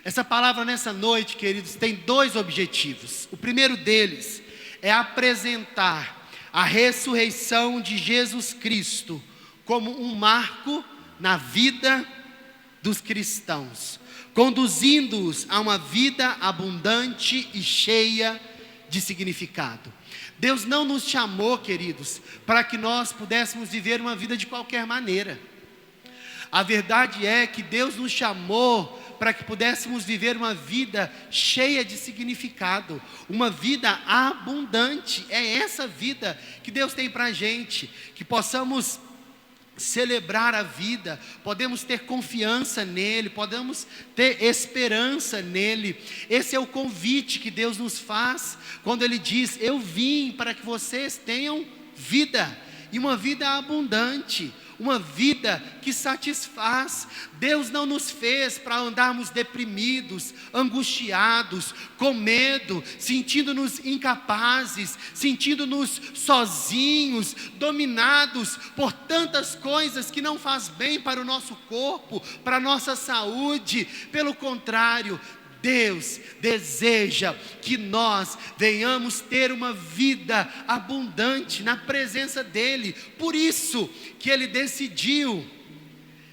Essa palavra nessa noite, queridos, tem dois objetivos. O primeiro deles é apresentar a ressurreição de Jesus Cristo como um marco na vida dos cristãos, conduzindo-os a uma vida abundante e cheia de significado. Deus não nos chamou, queridos, para que nós pudéssemos viver uma vida de qualquer maneira. A verdade é que Deus nos chamou para que pudéssemos viver uma vida cheia de significado, uma vida abundante. É essa vida que Deus tem para a gente, que possamos celebrar a vida, podemos ter confiança nele, podemos ter esperança nele. Esse é o convite que Deus nos faz, quando Ele diz: eu vim para que vocês tenham vida, e uma vida abundante, uma vida que satisfaz. Deus não nos fez para andarmos deprimidos, angustiados, com medo, sentindo-nos incapazes, sentindo-nos sozinhos, dominados por tantas coisas que não faz bem para o nosso corpo, para a nossa saúde. Pelo contrário, Deus deseja que nós venhamos ter uma vida abundante na presença dEle. Por isso que Ele decidiu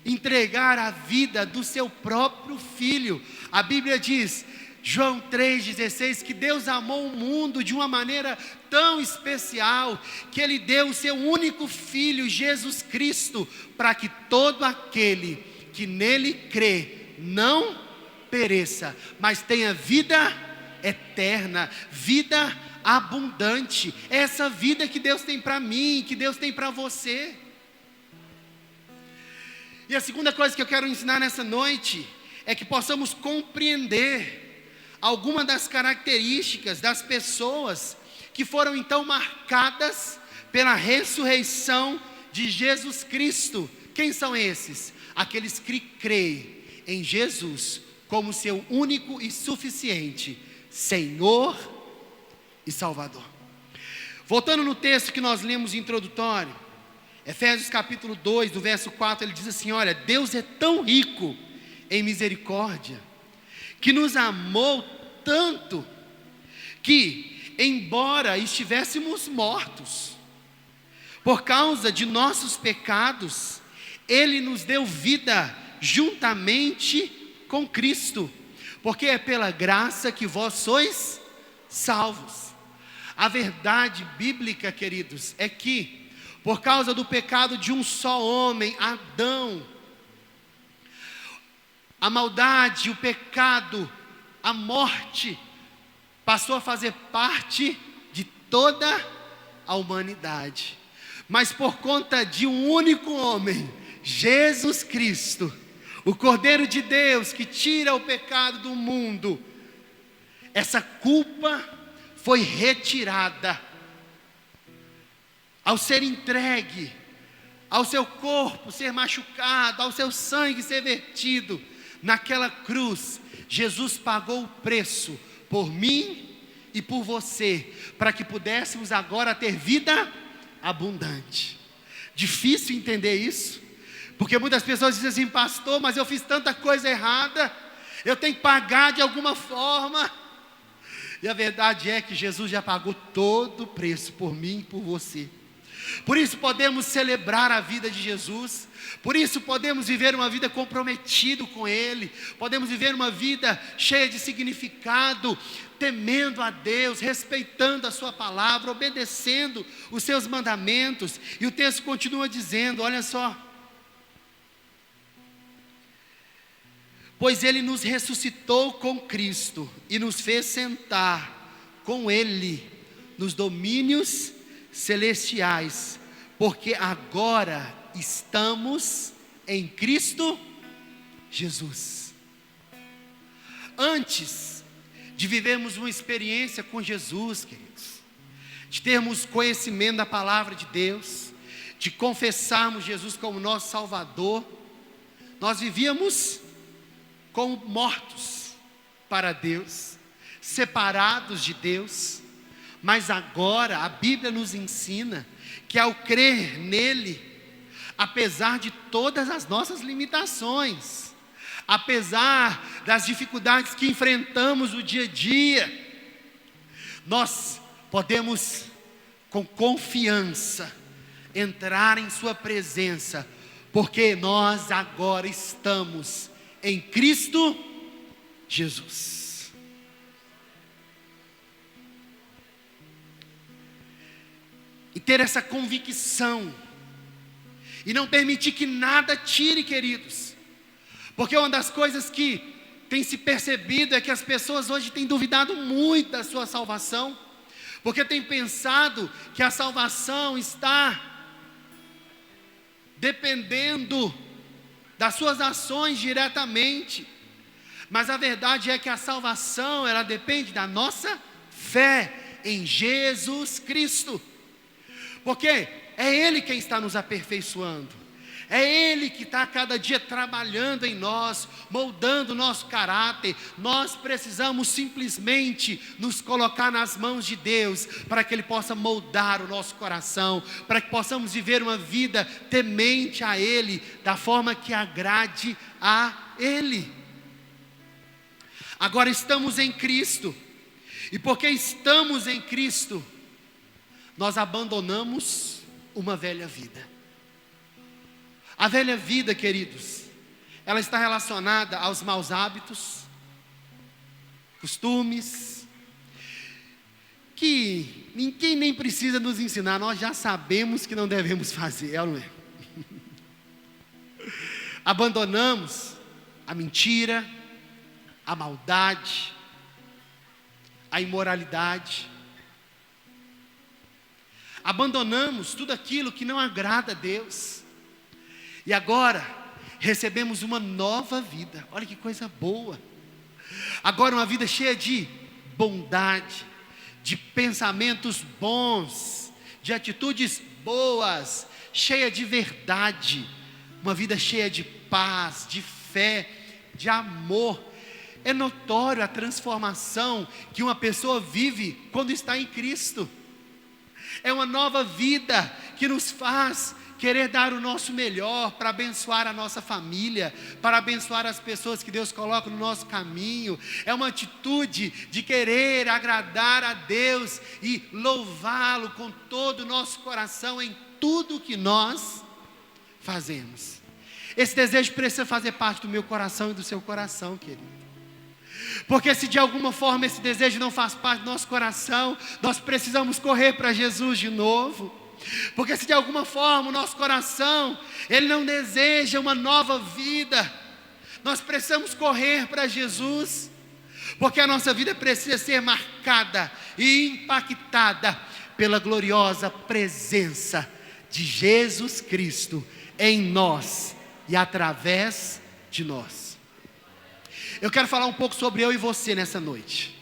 entregar a vida do seu próprio Filho. A Bíblia diz, João 3,16, que Deus amou o mundo de uma maneira tão especial, que Ele deu o seu único Filho, Jesus Cristo, para que todo aquele que nele crê não pereça, mas tenha vida eterna, vida abundante. É essa vida que Deus tem para mim, que Deus tem para você. E a segunda coisa que eu quero ensinar nessa noite é que possamos compreender algumas das características das pessoas que foram então marcadas pela ressurreição de Jesus Cristo. Quem são esses? Aqueles que creem em Jesus como seu único e suficiente Senhor e Salvador. Voltando no texto que nós lemos introdutório, Efésios capítulo 2, do verso 4, ele diz assim: olha, Deus é tão rico em misericórdia, que nos amou tanto, que embora estivéssemos mortos, por causa de nossos pecados, Ele nos deu vida juntamente com Cristo, porque é pela graça que vós sois salvos. A verdade bíblica, queridos, é que por causa do pecado de um só homem, Adão, a maldade, o pecado, a morte passou a fazer parte de toda a humanidade. Mas por conta de um único homem, Jesus Cristo, o Cordeiro de Deus que tira o pecado do mundo, essa culpa foi retirada. Ao ser entregue, ao seu corpo ser machucado, ao seu sangue ser vertido naquela cruz, Jesus pagou o preço por mim e por você, para que pudéssemos agora ter vida abundante. Difícil entender isso, porque muitas pessoas dizem assim: pastor, mas eu fiz tanta coisa errada, eu tenho que pagar de alguma forma. E a verdade é que Jesus já pagou todo o preço por mim e por você. Por isso podemos celebrar a vida de Jesus, por isso podemos viver uma vida comprometida com Ele, podemos viver uma vida cheia de significado, temendo a Deus, respeitando a sua palavra, obedecendo os seus mandamentos. E o texto continua dizendo, olha só: pois Ele nos ressuscitou com Cristo e nos fez sentar com Ele nos domínios celestiais, porque agora estamos em Cristo Jesus. Antes de vivermos uma experiência com Jesus, queridos, de termos conhecimento da palavra de Deus, de confessarmos Jesus como nosso Salvador, nós vivíamos como mortos para Deus, separados de Deus. Mas agora a Bíblia nos ensina que ao crer nele, apesar de todas as nossas limitações, apesar das dificuldades que enfrentamos no dia a dia, nós podemos com confiança entrar em sua presença, porque nós agora estamos em Cristo Jesus. E ter essa convicção, e não permitir que nada tire, queridos, porque uma das coisas que tem se percebido é que as pessoas hoje têm duvidado muito da sua salvação, porque têm pensado que a salvação está dependendo das suas ações diretamente, mas a verdade é que a salvação, ela depende da nossa fé em Jesus Cristo, porque é Ele quem está nos aperfeiçoando, é Ele que está cada dia trabalhando em nós, moldando o nosso caráter. Nós precisamos simplesmente nos colocar nas mãos de Deus, para que Ele possa moldar o nosso coração, para que possamos viver uma vida temente a Ele, da forma que agrade a Ele. Agora estamos em Cristo, e porque estamos em Cristo, nós abandonamos uma velha vida. A velha vida, queridos, ela está relacionada aos maus hábitos, costumes, que ninguém nem precisa nos ensinar, nós já sabemos que não devemos fazer, não é? Abandonamos a mentira, a maldade, a imoralidade, abandonamos tudo aquilo que não agrada a Deus, e agora recebemos uma nova vida. Olha que coisa boa. Agora uma vida cheia de bondade, de pensamentos bons, de atitudes boas, cheia de verdade, uma vida cheia de paz, de fé, de amor. É notório a transformação que uma pessoa vive quando está em Cristo. É uma nova vida que nos faz querer dar o nosso melhor para abençoar a nossa família, para abençoar as pessoas que Deus coloca no nosso caminho. É uma atitude de querer agradar a Deus e louvá-lo com todo o nosso coração em tudo que nós fazemos. Esse desejo precisa fazer parte do meu coração e do seu coração, querido. Porque se de alguma forma esse desejo não faz parte do nosso coração, nós precisamos correr para Jesus de novo. Porque se de alguma forma o nosso coração, ele não deseja uma nova vida, nós precisamos correr para Jesus, porque a nossa vida precisa ser marcada e impactada pela gloriosa presença de Jesus Cristo em nós e através de nós. Eu quero falar um pouco sobre eu e você nessa noite.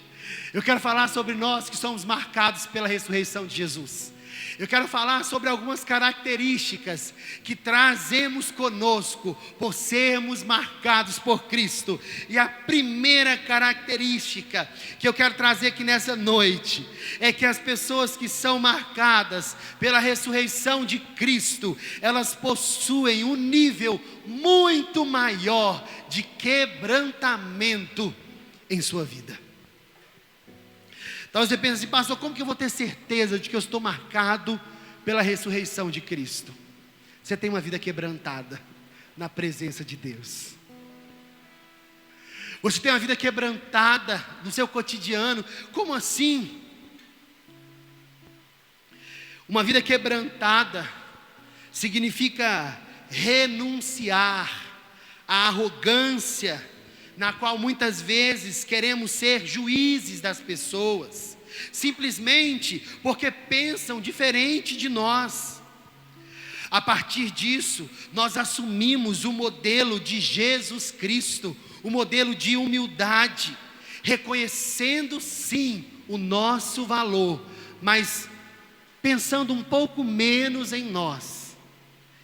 Eu quero falar sobre nós que somos marcados pela ressurreição de Jesus. Eu quero falar sobre algumas características que trazemos conosco por sermos marcados por Cristo. E a primeira característica que eu quero trazer aqui nessa noite é que as pessoas que são marcadas pela ressurreição de Cristo, elas possuem um nível muito maior de quebrantamento em sua vida. Então você pensa assim, pastor, como que eu vou ter certeza de que eu estou marcado pela ressurreição de Cristo? Você tem uma vida quebrantada na presença de Deus. Você tem uma vida quebrantada no seu cotidiano. Como assim? Uma vida quebrantada significa renunciar à arrogância, na qual muitas vezes queremos ser juízes das pessoas, simplesmente porque pensam diferente de nós. A partir disso, nós assumimos o modelo de Jesus Cristo, o modelo de humildade, reconhecendo sim o nosso valor, mas pensando um pouco menos em nós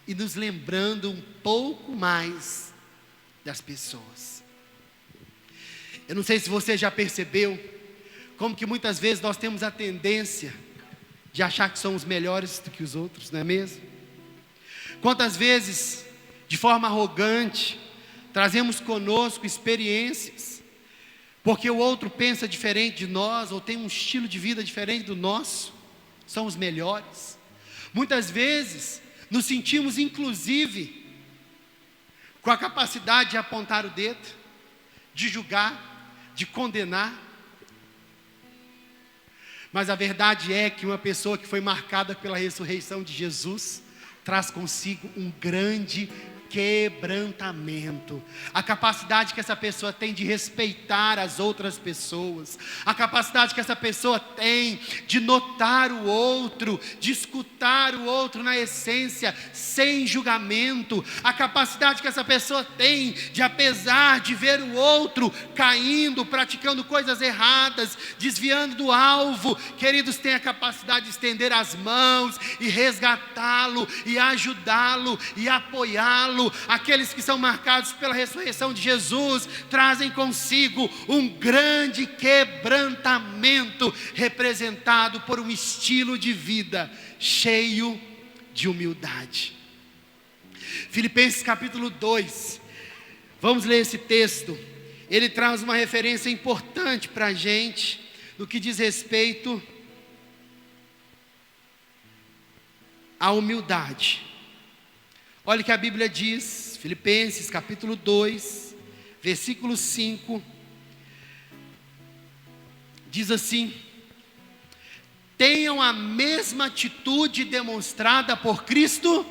e nos lembrando um pouco mais das pessoas. Eu não sei se você já percebeu como que muitas vezes nós temos a tendência de achar que somos melhores do que os outros, não é mesmo? Quantas vezes, de forma arrogante, trazemos conosco experiências, porque o outro pensa diferente de nós, ou tem um estilo de vida diferente do nosso, são os melhores. Muitas vezes nos sentimos inclusive com a capacidade de apontar o dedo, de julgar, de condenar. Mas a verdade é que uma pessoa que foi marcada pela ressurreição de Jesus traz consigo um grande quebrantamento, a capacidade que essa pessoa tem de respeitar as outras pessoas, a capacidade que essa pessoa tem de notar o outro, de escutar o outro na essência, sem julgamento, a capacidade que essa pessoa tem de, apesar de ver o outro caindo, praticando coisas erradas, desviando do alvo, queridos, tem a capacidade de estender as mãos e resgatá-lo, e ajudá-lo, e apoiá-lo. Aqueles que são marcados pela ressurreição de Jesus trazem consigo um grande quebrantamento, representado por um estilo de vida cheio de humildade. Filipenses capítulo 2, vamos ler esse texto. Ele traz uma referência importante para a gente, no que diz respeito à humildade. Olha o que a Bíblia diz, Filipenses capítulo 2, versículo 5, diz assim: tenham a mesma atitude demonstrada por Cristo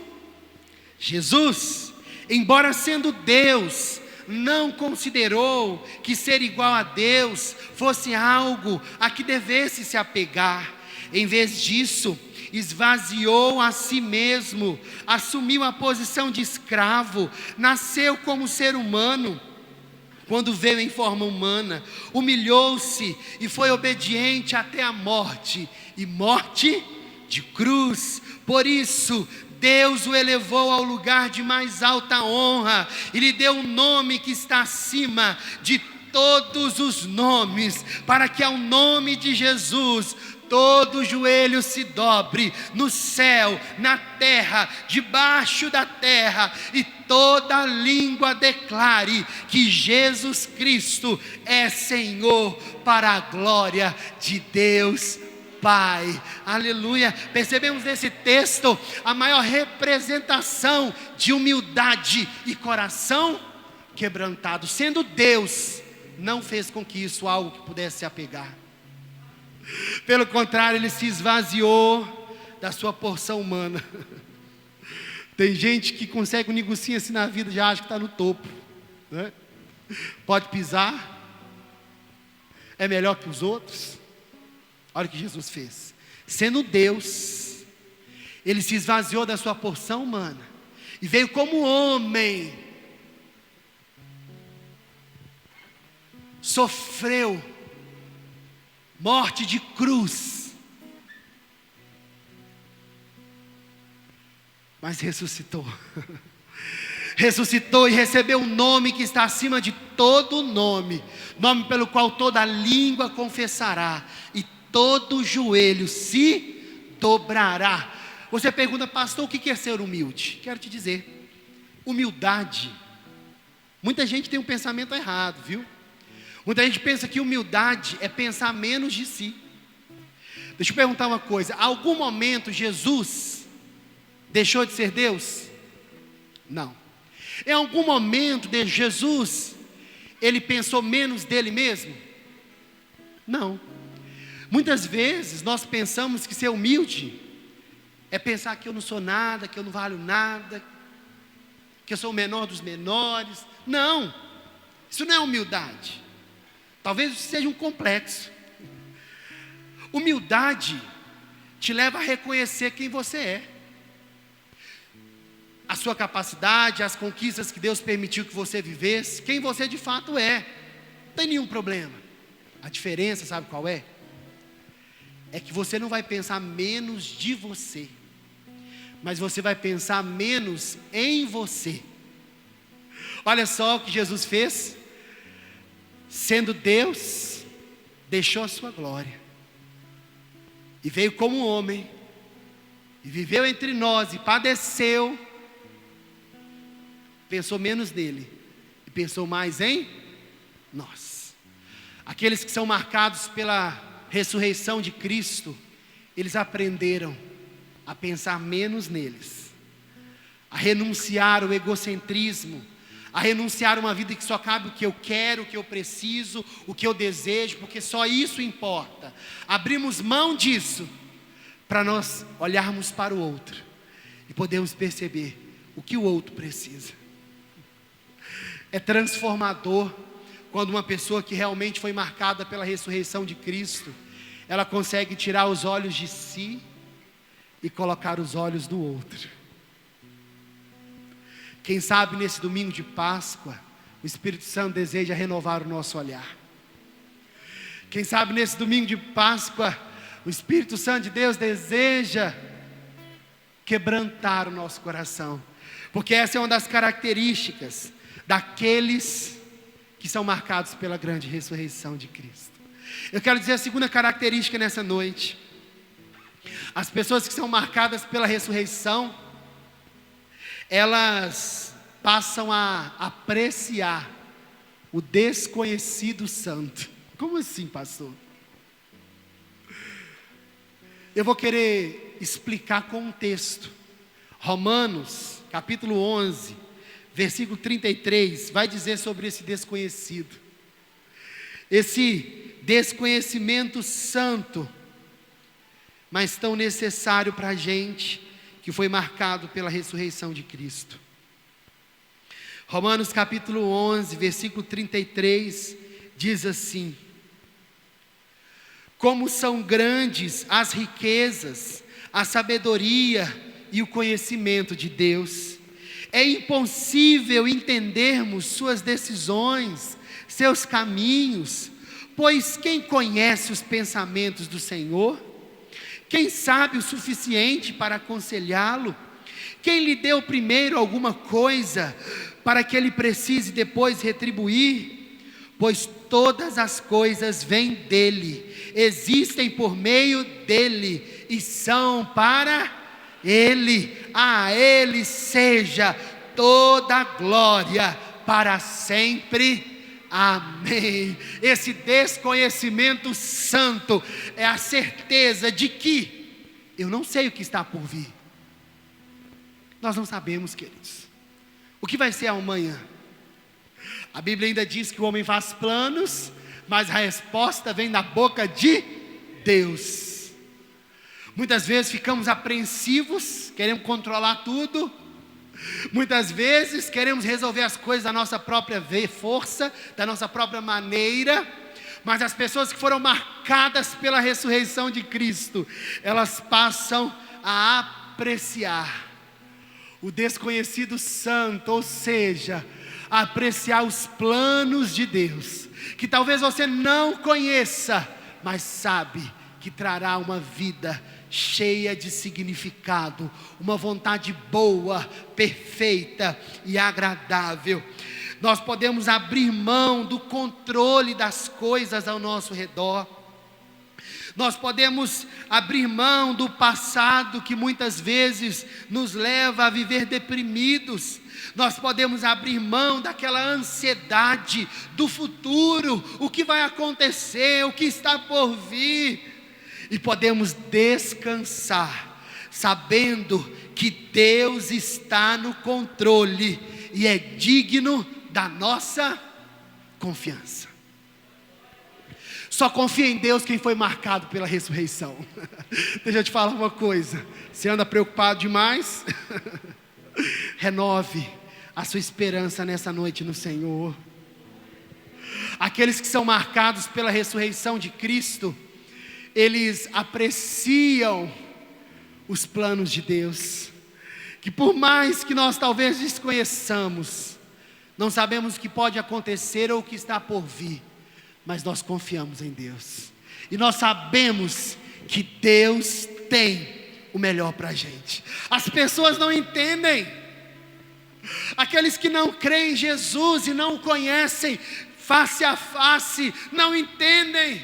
Jesus, embora sendo Deus, não considerou que ser igual a Deus fosse algo a que devesse se apegar. Em vez disso, esvaziou a si mesmo, assumiu a posição de escravo, nasceu como ser humano. Quando veio em forma humana, humilhou-se e foi obediente até a morte, e morte de cruz. Por isso, Deus o elevou ao lugar de mais alta honra, e lhe deu um nome que está acima de todos os nomes, para que ao nome de Jesus todo joelho se dobre, no céu, na terra, debaixo da terra, e toda língua declare que Jesus Cristo é Senhor, para a glória de Deus Pai. Aleluia. Percebemos nesse texto a maior representação de humildade e coração quebrantado. Sendo Deus, não fez com que isso algo que pudesse se apegar. Pelo contrário, ele se esvaziou da sua porção humana. Tem gente que consegue um negocinho assim na vida, já acha que está no topo, né? Pode pisar, é melhor que os outros. Olha o que Jesus fez. Sendo Deus, ele se esvaziou da sua porção humana e veio como homem, sofreu morte de cruz, mas ressuscitou. Ressuscitou e recebeu um nome que está acima de todo nome, nome pelo qual toda língua confessará e todo joelho se dobrará. Você pergunta, pastor, o que é ser humilde? Quero te dizer, humildade, muita gente tem um pensamento errado, viu? Muita gente pensa que humildade é pensar menos de si. Deixa eu perguntar uma coisa: algum momento Jesus deixou de ser Deus? Não. Em algum momento de Jesus, ele pensou menos dele mesmo? Não. Muitas vezes nós pensamos que ser humilde é pensar que eu não sou nada, que eu não valho nada, que eu sou o menor dos menores. Não, isso não é humildade. Talvez isso seja um complexo. Humildade te leva a reconhecer quem você é, a sua capacidade, as conquistas que Deus permitiu que você vivesse, quem você de fato é. Não tem nenhum problema. A diferença, sabe qual é? É que você não vai pensar menos de você, mas você vai pensar menos em você. Olha só o que Jesus fez. Sendo Deus, deixou a sua glória e veio como homem, e viveu entre nós, e padeceu. Pensou menos nele e pensou mais em nós. Aqueles que são marcados pela ressurreição de Cristo, eles aprenderam a pensar menos neles, a renunciar ao egocentrismo, a renunciar a uma vida que só cabe o que eu quero, o que eu preciso, o que eu desejo, porque só isso importa. Abrimos mão disso para nós olharmos para o outro e podemos perceber o que o outro precisa. É transformador quando uma pessoa que realmente foi marcada pela ressurreição de Cristo, ela consegue tirar os olhos de si e colocar os olhos do outro. Quem sabe nesse domingo de Páscoa, o Espírito Santo deseja renovar o nosso olhar. Quem sabe nesse domingo de Páscoa, o Espírito Santo de Deus deseja quebrantar o nosso coração, porque essa é uma das características daqueles que são marcados pela grande ressurreição de Cristo. Eu quero dizer a segunda característica nessa noite. As pessoas que são marcadas pela ressurreição, elas passam a apreciar o desconhecido santo. Como assim, pastor? Eu vou querer explicar com um texto. Romanos, capítulo 11, versículo 33, vai dizer sobre esse desconhecido. Esse desconhecimento santo, mas tão necessário para a gente, que foi marcado pela ressurreição de Cristo. Romanos capítulo 11, versículo 33, diz assim: como são grandes as riquezas, a sabedoria e o conhecimento de Deus, é impossível entendermos suas decisões, seus caminhos, pois quem conhece os pensamentos do Senhor? Quem sabe o suficiente para aconselhá-lo? Quem lhe deu primeiro alguma coisa, para que ele precise depois retribuir? Pois todas as coisas vêm dele, existem por meio dele, e são para ele. A ele seja toda a glória, para sempre. Amém. Esse desconhecimento santo é a certeza de que eu não sei o que está por vir. Nós não sabemos, queridos, o que vai ser amanhã. A Bíblia ainda diz que o homem faz planos, mas a resposta vem da boca de Deus. Muitas vezes ficamos apreensivos, queremos controlar tudo. Muitas vezes queremos resolver as coisas da nossa própria força, da nossa própria maneira, mas as pessoas que foram marcadas pela ressurreição de Cristo, elas passam a apreciar o desconhecido santo, ou seja, a apreciar os planos de Deus, que talvez você não conheça, mas sabe que trará uma vida cheia de significado, uma vontade boa, perfeita e agradável. Nós podemos abrir mão do controle das coisas ao nosso redor. Nós podemos abrir mão do passado que muitas vezes nos leva a viver deprimidos. Nós podemos abrir mão daquela ansiedade do futuro, o que vai acontecer, o que está por vir. E podemos descansar, sabendo que Deus está no controle e é digno da nossa confiança. Só confia em Deus quem foi marcado pela ressurreição. Deixa eu te falar uma coisa: você anda preocupado demais? Renove a sua esperança nessa noite no Senhor. Aqueles que são marcados pela ressurreição de Cristo, eles apreciam os planos de Deus, que por mais que nós talvez desconheçamos, não sabemos o que pode acontecer ou o que está por vir, mas nós confiamos em Deus, e nós sabemos que Deus tem o melhor para a gente. As pessoas não entendem, aqueles que não creem em Jesus e não o conhecem face a face, não entendem.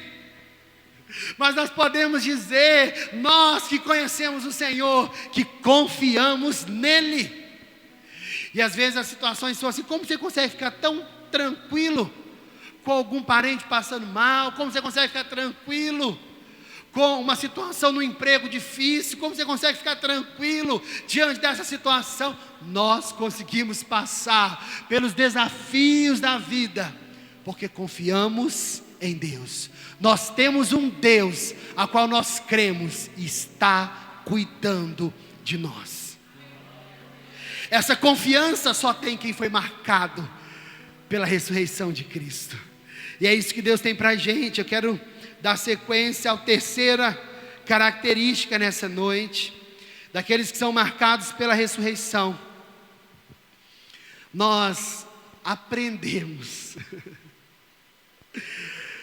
Mas nós podemos dizer, nós que conhecemos o Senhor, que confiamos nele. E às vezes as situações são assim: como você consegue ficar tão tranquilo com algum parente passando mal? Como você consegue ficar tranquilo com uma situação no emprego difícil? Como você consegue ficar tranquilo diante dessa situação? Nós conseguimos passar pelos desafios da vida, porque confiamos em Deus. Nós temos um Deus a qual nós cremos e está cuidando de nós. Essa confiança só tem quem foi marcado pela ressurreição de Cristo. E é isso que Deus tem para a gente. Eu quero dar sequência à terceira característica nessa noite, daqueles que são marcados pela ressurreição. Nós aprendemos.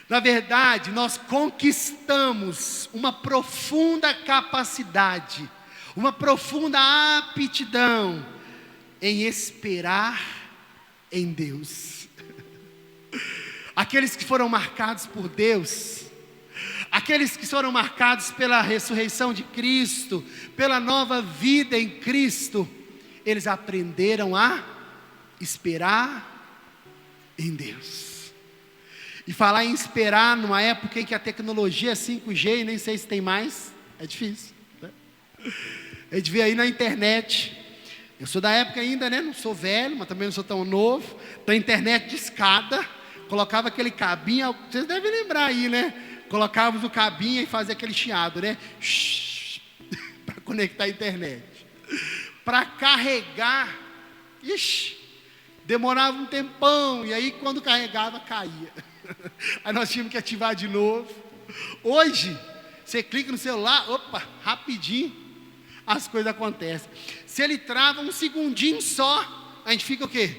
Na verdade, nós conquistamos uma profunda capacidade, uma profunda aptidão em esperar em Deus. Aqueles que foram marcados por Deus, aqueles que foram marcados pela ressurreição de Cristo, pela nova vida em Cristo, eles aprenderam a esperar em Deus. E falar em esperar numa época em que a tecnologia é 5G e nem sei se tem mais, é difícil, né? A gente vê aí na internet. Eu sou da época ainda, né? Não sou velho, mas também não sou tão novo. Da internet de escada, colocava aquele cabinho, vocês devem lembrar aí, né? Colocávamos o cabinho e fazia aquele chiado, né? Para conectar a internet. Para carregar, demorava um tempão, e aí quando carregava, caía. Aí nós tínhamos que ativar de novo. Hoje, você clica no celular, opa, rapidinho, as coisas acontecem. Se ele trava um segundinho só, a gente fica o quê?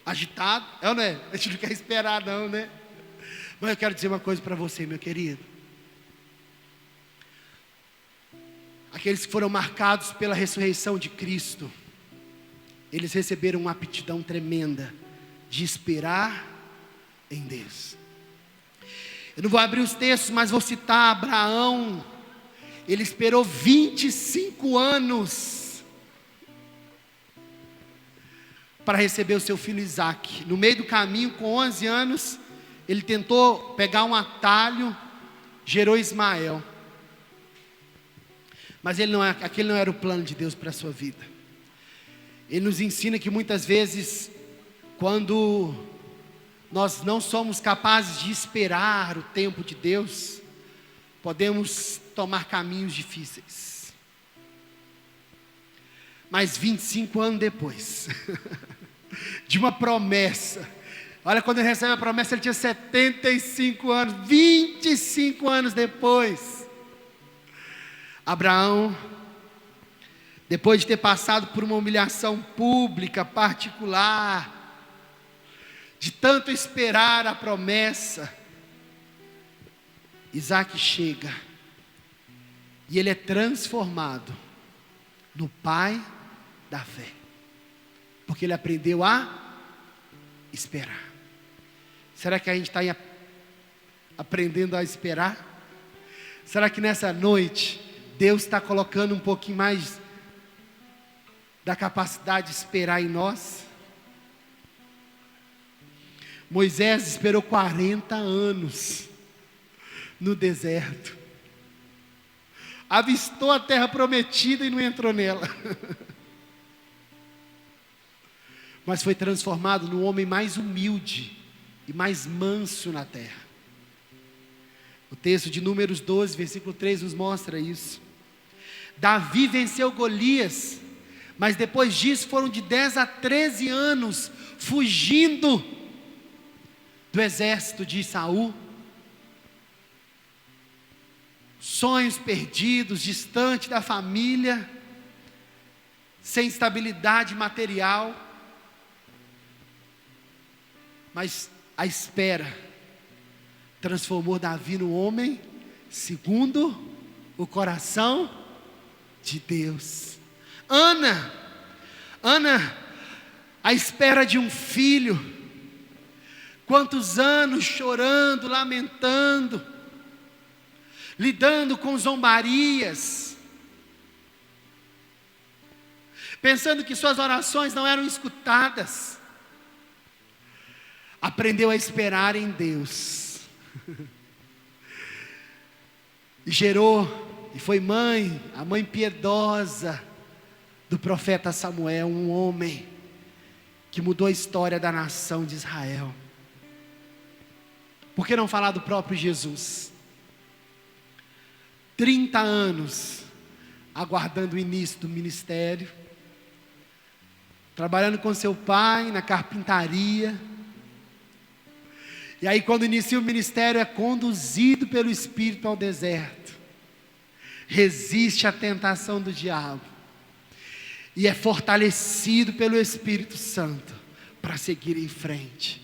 Agitado, é ou não é? A gente não quer esperar não, né? Mas eu quero dizer uma coisa para você, meu querido. Aqueles que foram marcados pela ressurreição de Cristo, eles receberam uma aptidão tremenda de esperar em Deus. Eu não vou abrir os textos, mas vou citar Abraão. Ele esperou 25 anos para receber o seu filho Isaque. No meio do caminho, com 11 anos, ele tentou pegar um atalho, gerou Ismael. Mas aquele não era o plano de Deus para a sua vida. Ele nos ensina que muitas vezes, quando nós não somos capazes de esperar o tempo de Deus, podemos tomar caminhos difíceis. Mas 25 anos depois, de uma promessa, olha, quando ele recebe a promessa, ele tinha 75 anos, 25 anos depois, Abraão, depois de ter passado por uma humilhação pública, particular, de tanto esperar a promessa, Isaque chega, e ele é transformado no pai da fé, porque ele aprendeu a esperar. Será que a gente está aprendendo a esperar? Será que nessa noite Deus está colocando um pouquinho mais da capacidade de esperar em nós? Moisés esperou 40 anos no deserto, avistou a terra prometida e não entrou nela, mas foi transformado no homem mais humilde e mais manso na terra. O texto de Números 12, versículo 3 nos mostra isso. Davi venceu Golias, mas depois disso foram de 10 a 13 anos fugindo do exército de Saul. Sonhos perdidos, distante da família, sem estabilidade material. Mas a espera transformou Davi no homem segundo o coração de Deus. Ana, a espera de um filho, quantos anos chorando, lamentando, lidando com zombarias, pensando que suas orações não eram escutadas. aprendeu a esperar em Deus, e gerou, e foi mãe, a mãe piedosa do profeta Samuel, um homem que mudou a história da nação de Israel. Por que não falar do próprio Jesus? 30 anos aguardando o início do ministério, trabalhando com seu pai na carpintaria, e aí quando inicia o ministério é conduzido pelo Espírito ao deserto, resiste à tentação do diabo, e é fortalecido pelo Espírito Santo para seguir em frente.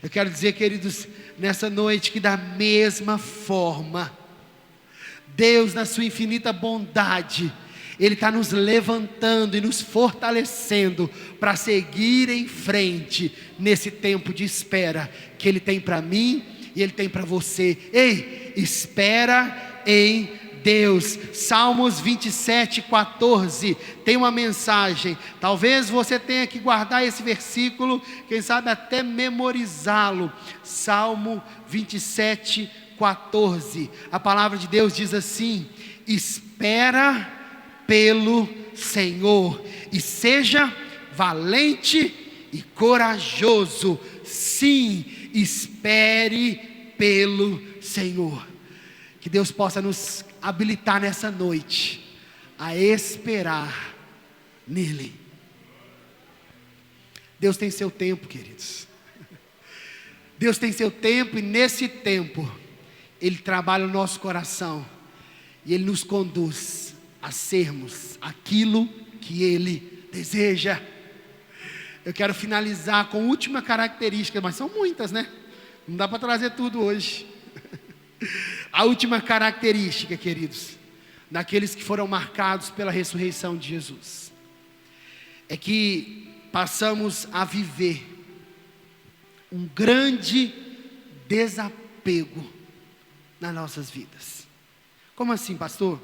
Eu quero dizer, queridos, nessa noite, que da mesma forma, Deus, na sua infinita bondade, Ele está nos levantando e nos fortalecendo para seguir em frente nesse tempo de espera que Ele tem para mim e Ele tem para você. Ei, espera em Deus. Salmos 27:14 tem uma mensagem. Talvez você tenha que guardar esse versículo, quem sabe até memorizá-lo. Salmo 27:14. A palavra de Deus diz assim: espera pelo Senhor e seja valente e corajoso. Sim, espere pelo Senhor. Que Deus possa nos habilitar nessa noite a esperar nele. Deus tem seu tempo, queridos. Deus tem seu tempo, e nesse tempo Ele trabalha o nosso coração e Ele nos conduz a sermos aquilo que Ele deseja. Eu quero finalizar com a última característica, mas são muitas, né? Não dá para trazer tudo hoje. A última característica, queridos, daqueles que foram marcados pela ressurreição de Jesus, é que passamos a viver um grande desapego nas nossas vidas. Como assim, pastor?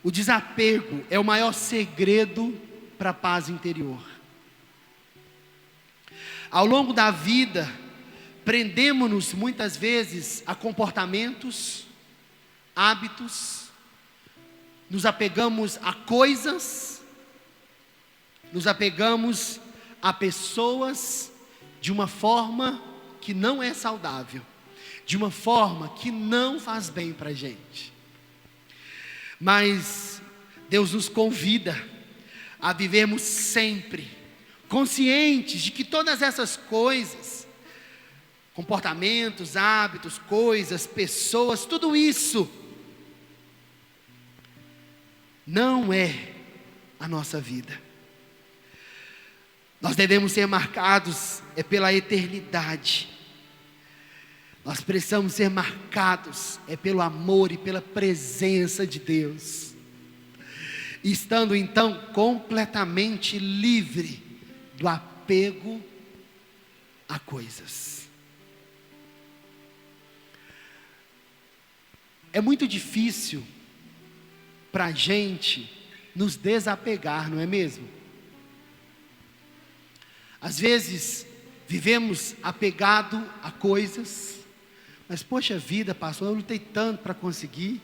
O desapego é o maior segredo para a paz interior. Ao longo da vida, prendemos-nos muitas vezes a comportamentos, hábitos, nos apegamos a coisas, nos apegamos a pessoas de uma forma que não é saudável, de uma forma que não faz bem para a gente. Mas Deus nos convida a vivermos sempre conscientes de que todas essas coisas, comportamentos, hábitos, coisas, pessoas, tudo isso não é a nossa vida. Nós devemos ser marcados pela eternidade. Nós precisamos ser marcados pelo amor e pela presença de Deus, estando então completamente livre do apego a coisas. É muito difícil para a gente nos desapegar, não é mesmo? Às vezes vivemos apegado a coisas, mas poxa vida, pastor, eu lutei tanto para conseguir.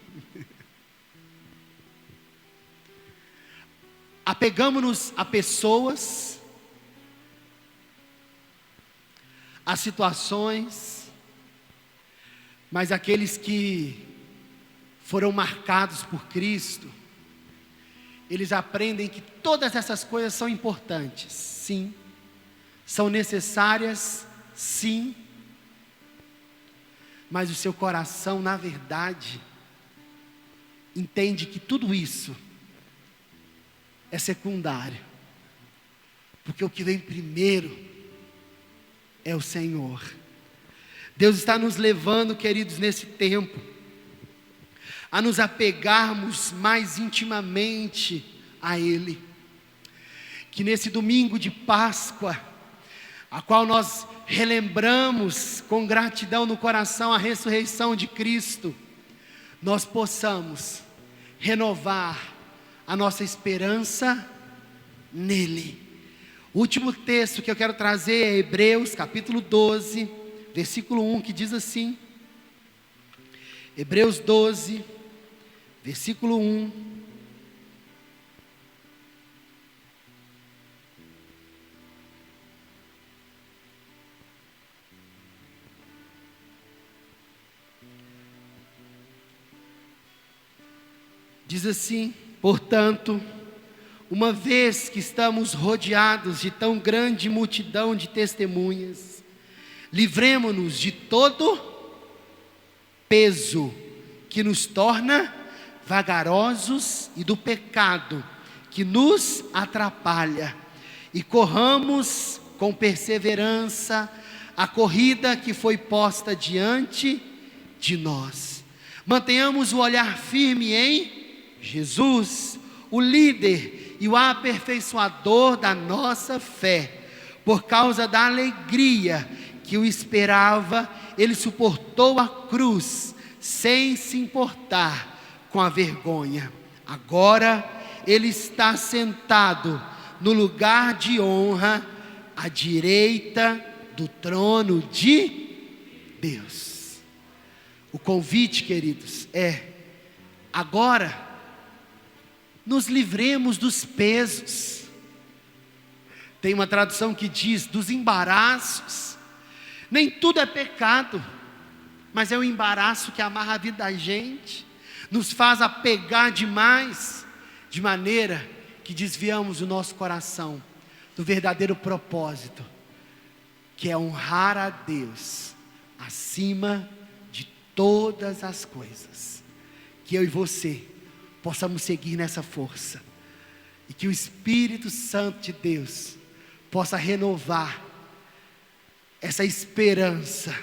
Apegamos-nos a pessoas, a situações, mas aqueles que foram marcados por Cristo, eles aprendem que todas essas coisas são importantes, sim, são necessárias, sim, mas o seu coração, na verdade, entende que tudo isso é secundário, porque o que vem primeiro é o Senhor. Deus está nos levando, queridos, nesse tempo, a nos apegarmos mais intimamente a Ele. Que nesse domingo de Páscoa, a qual nós relembramos com gratidão no coração a ressurreição de Cristo, nós possamos renovar a nossa esperança nele. O último texto que eu quero trazer é Hebreus capítulo 12, versículo 1, que diz assim. Hebreus 12, versículo 1. Diz assim: portanto, uma vez que estamos rodeados de tão grande multidão de testemunhas, livremo-nos de todo peso que nos torna vagarosos e do pecado que nos atrapalha, e corramos com perseverança a corrida que foi posta diante de nós. Mantenhamos o olhar firme em Jesus, o líder e o aperfeiçoador da nossa fé. Por causa da alegria que o esperava, ele suportou a cruz, sem se importar com a vergonha. Agora ele está sentado no lugar de honra, à direita do trono de Deus. O convite, queridos, é: agora nos livremos dos pesos. Tem uma tradução que diz dos embaraços. Nem tudo é pecado, mas é o embaraço que amarra a vida da gente, nos faz apegar demais, de maneira que desviamos o nosso coração do verdadeiro propósito, que é honrar a Deus acima de todas as coisas. Que eu e você possamos seguir nessa força, e que o Espírito Santo de Deus possa renovar essa esperança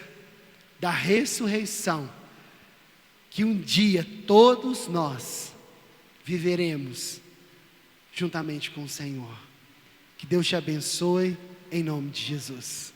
da ressurreição, que um dia todos nós viveremos juntamente com o Senhor. Que Deus te abençoe, em nome de Jesus.